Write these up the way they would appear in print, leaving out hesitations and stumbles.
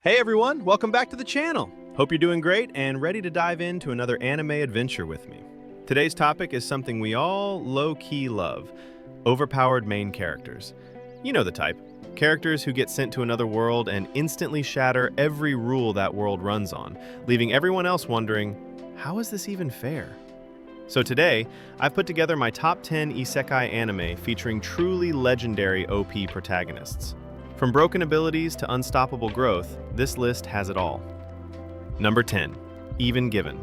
Hey everyone, welcome back to the channel. Hope you're doing great and ready to dive into another anime adventure with me. Today's topic is something we all low-key love: overpowered main characters. You know the type. Characters who get sent to another world and instantly shatter every rule that world runs on, leaving everyone else wondering, how is this even fair? So today, I've put together my top 10 Isekai anime featuring truly legendary OP protagonists. From broken abilities to unstoppable growth, this list has it all. Number 10. Even Given.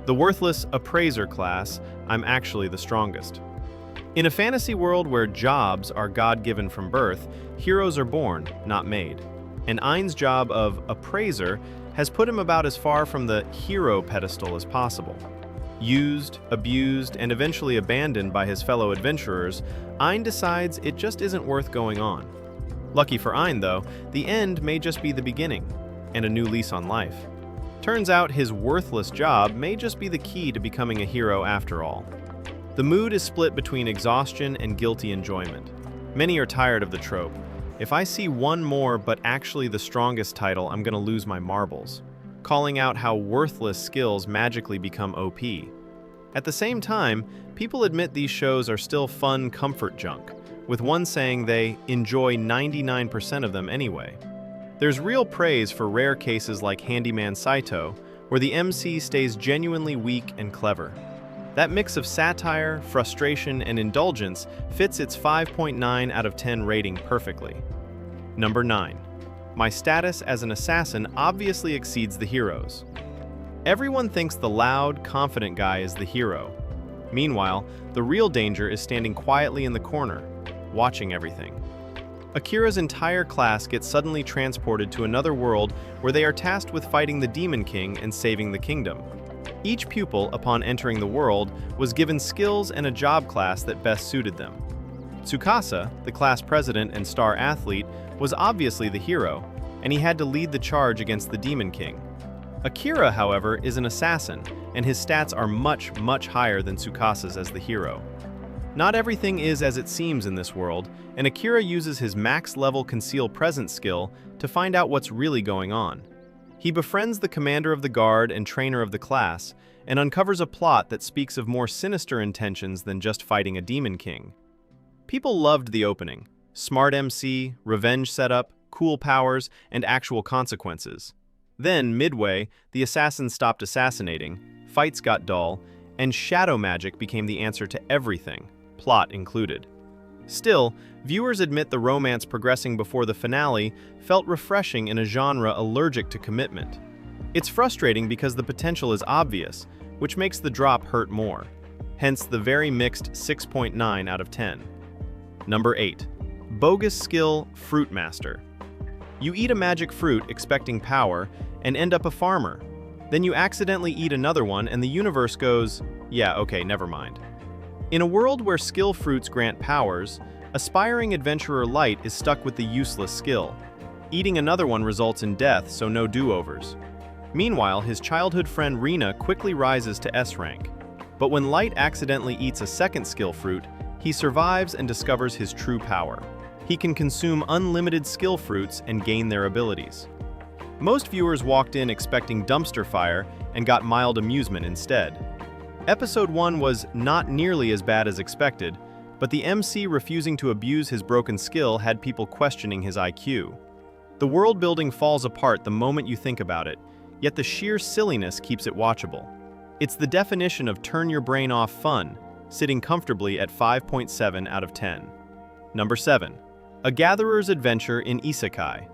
The worthless appraiser class, I'm actually the strongest. In a fantasy world where jobs are God-given from birth, heroes are born, not made. And Ein's job of appraiser has put him about as far from the hero pedestal as possible. Used, abused, and eventually abandoned by his fellow adventurers, Ein decides it just isn't worth going on. Lucky for Ein, though, the end may just be the beginning, and a new lease on life. Turns out his worthless job may just be the key to becoming a hero after all. The mood is split between exhaustion and guilty enjoyment. Many are tired of the trope. If I see one more but actually the strongest title, I'm gonna lose my marbles, calling out how worthless skills magically become OP. At the same time, people admit these shows are still fun comfort junk, with one saying they enjoy 99% of them anyway. There's real praise for rare cases like Handyman Saito, where the MC stays genuinely weak and clever. That mix of satire, frustration, and indulgence fits its 5.9 out of 10 rating perfectly. Number 9. My status as an assassin obviously exceeds the hero's. Everyone thinks the loud, confident guy is the hero. Meanwhile, the real danger is standing quietly in the corner, watching everything. Akira's entire class gets suddenly transported to another world where they are tasked with fighting the Demon King and saving the kingdom. Each pupil, upon entering the world, was given skills and a job class that best suited them. Tsukasa, the class president and star athlete, was obviously the hero, and he had to lead the charge against the Demon King. Akira, however, is an assassin, and his stats are much higher than Tsukasa's as the hero. Not everything is as it seems in this world, and Akira uses his max-level Conceal Presence skill to find out what's really going on. He befriends the commander of the guard and trainer of the class, and uncovers a plot that speaks of more sinister intentions than just fighting a Demon King. People loved the opening. Smart MC, revenge setup, cool powers, and actual consequences. Then, midway, the assassins stopped assassinating, fights got dull, and shadow magic became the answer to everything, plot included. Still, viewers admit the romance progressing before the finale felt refreshing in a genre allergic to commitment. It's frustrating because the potential is obvious, which makes the drop hurt more. Hence the very mixed 6.9 out of 10. Number 8. Bogus skill Fruit Master. You eat a magic fruit expecting power and end up a farmer. Then you accidentally eat another one and the universe goes, yeah, okay, never mind. In a world where skill fruits grant powers, aspiring adventurer Light is stuck with the useless skill. Eating another one results in death, so no do-overs. Meanwhile, his childhood friend Rina quickly rises to S rank. But when Light accidentally eats a second skill fruit, he survives and discovers his true power. He can consume unlimited skill fruits and gain their abilities. Most viewers walked in expecting dumpster fire and got mild amusement instead. Episode 1 was not nearly as bad as expected, but the MC refusing to abuse his broken skill had people questioning his IQ. The world building falls apart the moment you think about it, yet the sheer silliness keeps it watchable. It's the definition of turn your brain off fun, sitting comfortably at 5.7 out of 10. Number 7. A Gatherer's Adventure in Isekai.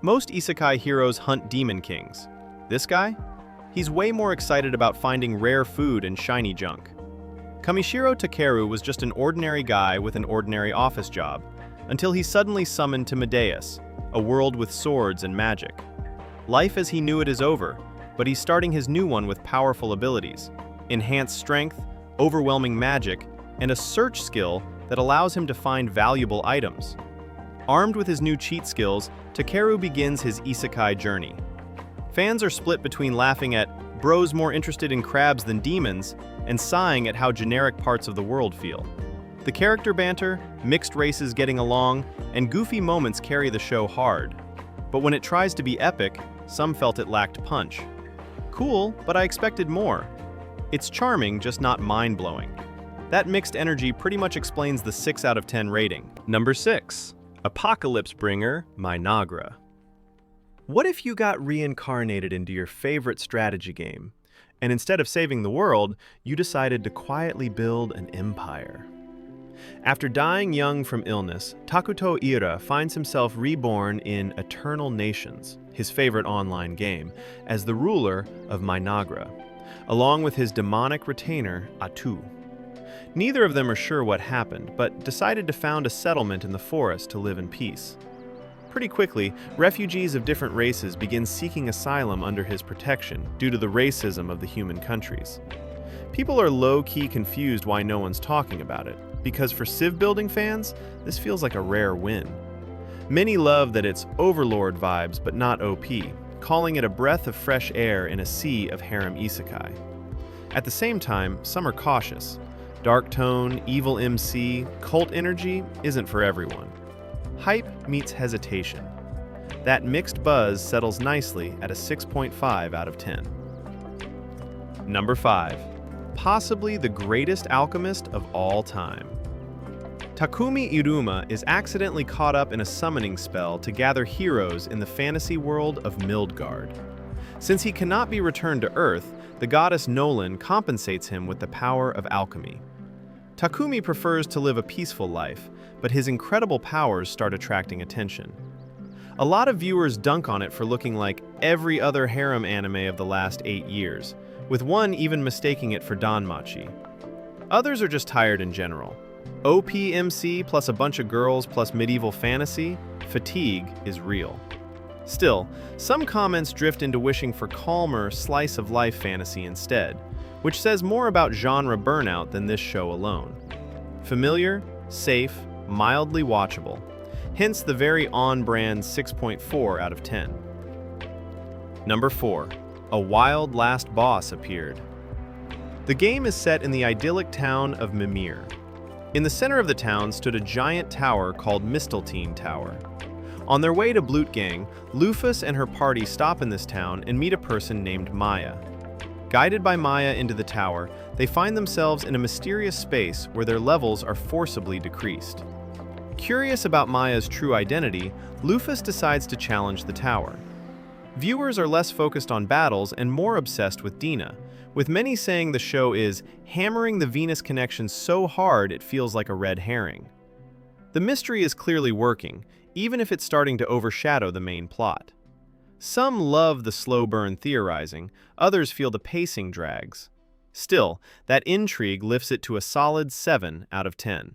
Most Isekai heroes hunt demon kings. This guy? He's way more excited about finding rare food and shiny junk. Kamishiro Takeru was just an ordinary guy with an ordinary office job, until he suddenly summoned to Medeus, a world with swords and magic. Life as he knew it is over, but he's starting his new one with powerful abilities, enhanced strength, overwhelming magic, and a search skill that allows him to find valuable items. Armed with his new cheat skills, Takeru begins his Isekai journey. Fans are split between laughing at bros more interested in crabs than demons and sighing at how generic parts of the world feel. The character banter, mixed races getting along, and goofy moments carry the show hard. But when it tries to be epic, some felt it lacked punch. Cool, but I expected more. It's charming, just not mind-blowing. That mixed energy pretty much explains the 6 out of 10 rating. Number 6. Apocalypse Bringer, Minagra. What if you got reincarnated into your favorite strategy game, and instead of saving the world, you decided to quietly build an empire? After dying young from illness, Takuto Ira finds himself reborn in Eternal Nations, his favorite online game, as the ruler of Minagra, along with his demonic retainer, Atu. Neither of them are sure what happened, but decided to found a settlement in the forest to live in peace. Pretty quickly, refugees of different races begin seeking asylum under his protection due to the racism of the human countries. People are low-key confused why no one's talking about it, because for civ-building fans, this feels like a rare win. Many love that it's Overlord vibes but not OP, calling it a breath of fresh air in a sea of Harem Isekai. At the same time, some are cautious. Dark tone, evil MC, cult energy isn't for everyone. Hype meets hesitation. That mixed buzz settles nicely at a 6.5 out of 10. Number 5. Possibly the greatest alchemist of all time. Takumi Iruma is accidentally caught up in a summoning spell to gather heroes in the fantasy world of Mildgard. Since he cannot be returned to Earth, the goddess Nolan compensates him with the power of alchemy. Takumi prefers to live a peaceful life, but his incredible powers start attracting attention. A lot of viewers dunk on it for looking like every other harem anime of the last 8 years, with one even mistaking it for Danmachi. Others are just tired in general. OPMC plus a bunch of girls plus medieval fantasy, fatigue is real. Still, some comments drift into wishing for calmer, slice-of-life fantasy instead, which says more about genre burnout than this show alone. Familiar, safe, mildly watchable, hence the very on-brand 6.4 out of 10. Number 4. A wild last boss appeared. The game is set in the idyllic town of Mimir. In the center of the town stood a giant tower called Misteltein Tower. On their way to Blutgang, Lufus and her party stop in this town and meet a person named Maya. Guided by Maya into the tower, they find themselves in a mysterious space where their levels are forcibly decreased. Curious about Maya's true identity, Lufus decides to challenge the tower. Viewers are less focused on battles and more obsessed with Dina, with many saying the show is hammering the Venus connection so hard it feels like a red herring. The mystery is clearly working, even if it's starting to overshadow the main plot. Some love the slow burn theorizing, others feel the pacing drags. Still, that intrigue lifts it to a solid 7 out of 10.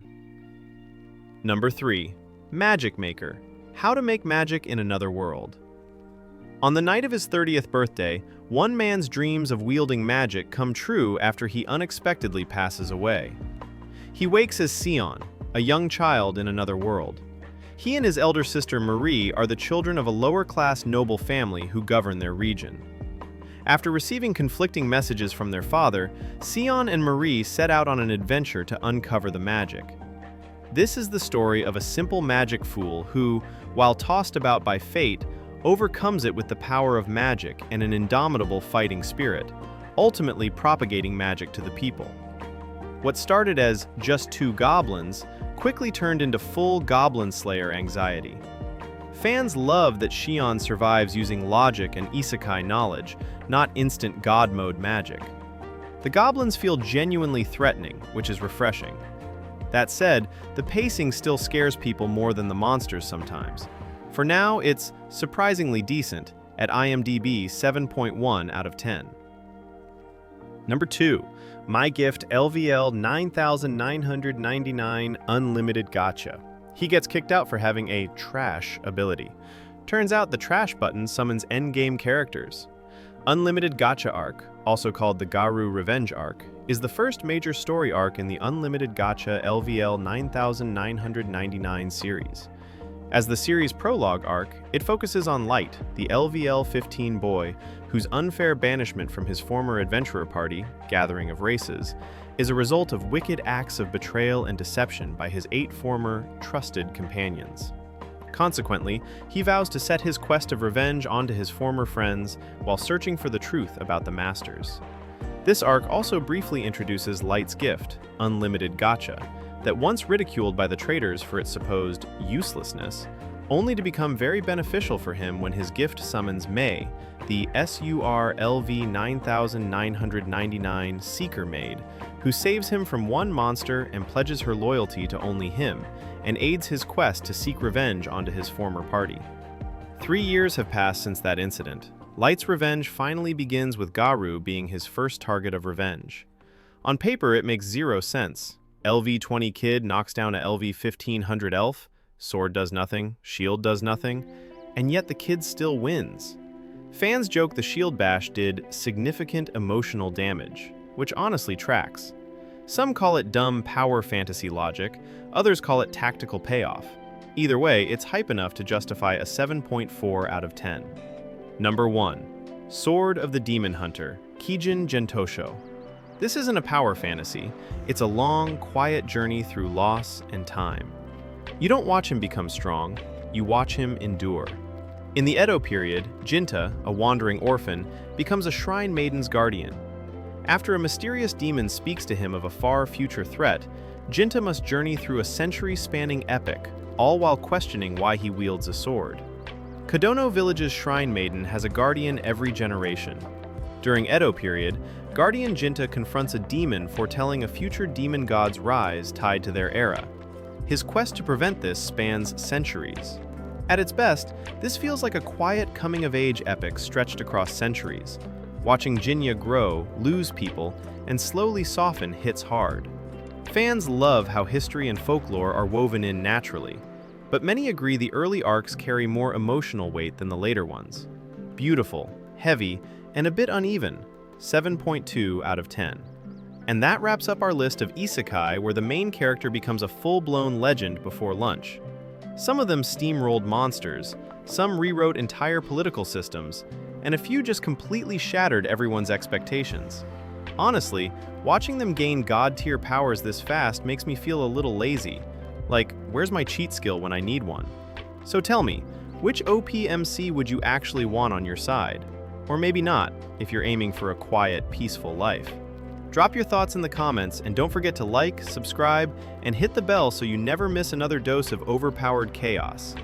Number 3. Magic Maker. How to make magic in another world. On the night of his 30th birthday, one man's dreams of wielding magic come true after he unexpectedly passes away. He wakes as Sion, a young child in another world. He and his elder sister Marie are the children of a lower-class noble family who govern their region. After receiving conflicting messages from their father, Sion and Marie set out on an adventure to uncover the magic. This is the story of a simple magic fool who, while tossed about by fate, overcomes it with the power of magic and an indomitable fighting spirit, ultimately propagating magic to the people. What started as just 2 goblins quickly turned into full goblin slayer anxiety. Fans love that Sion survives using logic and isekai knowledge, not instant god mode magic. The goblins feel genuinely threatening, which is refreshing. That said, the pacing still scares people more than the monsters sometimes. For now, it's surprisingly decent at IMDb 7.1 out of 10. Number 2. My Gift LVL 9999 Unlimited Gacha. He gets kicked out for having a trash ability. Turns out the trash button summons endgame characters. Unlimited Gacha Arc, also called the Garu Revenge Arc, is the first major story arc in the Unlimited Gacha LVL 9999 series. As the series' prologue arc, it focuses on Light, the LVL-15 boy, whose unfair banishment from his former adventurer party, Gathering of Races, is a result of wicked acts of betrayal and deception by his 8 former, trusted companions. Consequently, he vows to set his quest of revenge onto his former friends while searching for the truth about the Masters. This arc also briefly introduces Light's gift, unlimited gacha, that once ridiculed by the traders for its supposed uselessness, only to become very beneficial for him when his gift summons May, the SURLV 9999 Seeker Maid, who saves him from one monster and pledges her loyalty to only him, and aids his quest to seek revenge onto his former party. 3 years have passed since that incident. Light's revenge finally begins with Garu being his first target of revenge. On paper, it makes zero sense. LV-20 kid knocks down a LV-1500 elf, sword does nothing, shield does nothing, and yet the kid still wins. Fans joke the shield bash did significant emotional damage, which honestly tracks. Some call it dumb power fantasy logic, others call it tactical payoff. Either way, it's hype enough to justify a 7.4 out of 10. Number 1. Sword of the Demon Hunter, Kijin Gentosho. This isn't a power fantasy, it's a long, quiet journey through loss and time. You don't watch him become strong, you watch him endure. In the Edo period, Jinta, a wandering orphan, becomes a shrine maiden's guardian. After a mysterious demon speaks to him of a far future threat, Jinta must journey through a century-spanning epic, all while questioning why he wields a sword. Kodono Village's shrine maiden has a guardian every generation. During Edo period, Guardian Jinta confronts a demon foretelling a future demon god's rise tied to their era. His quest to prevent this spans centuries. At its best, this feels like a quiet coming-of-age epic stretched across centuries. Watching Jinya grow, lose people, and slowly soften hits hard. Fans love how history and folklore are woven in naturally, but many agree the early arcs carry more emotional weight than the later ones. Beautiful, heavy, and a bit uneven, 7.2 out of 10. And that wraps up our list of Isekai where the main character becomes a full-blown legend before lunch. Some of them steamrolled monsters, some rewrote entire political systems, and a few just completely shattered everyone's expectations. Honestly, watching them gain god-tier powers this fast makes me feel a little lazy. Like, where's my cheat skill when I need one? So tell me, which OPMC would you actually want on your side? Or maybe not, if you're aiming for a quiet, peaceful life. Drop your thoughts in the comments, and don't forget to like, subscribe, and hit the bell so you never miss another dose of overpowered chaos.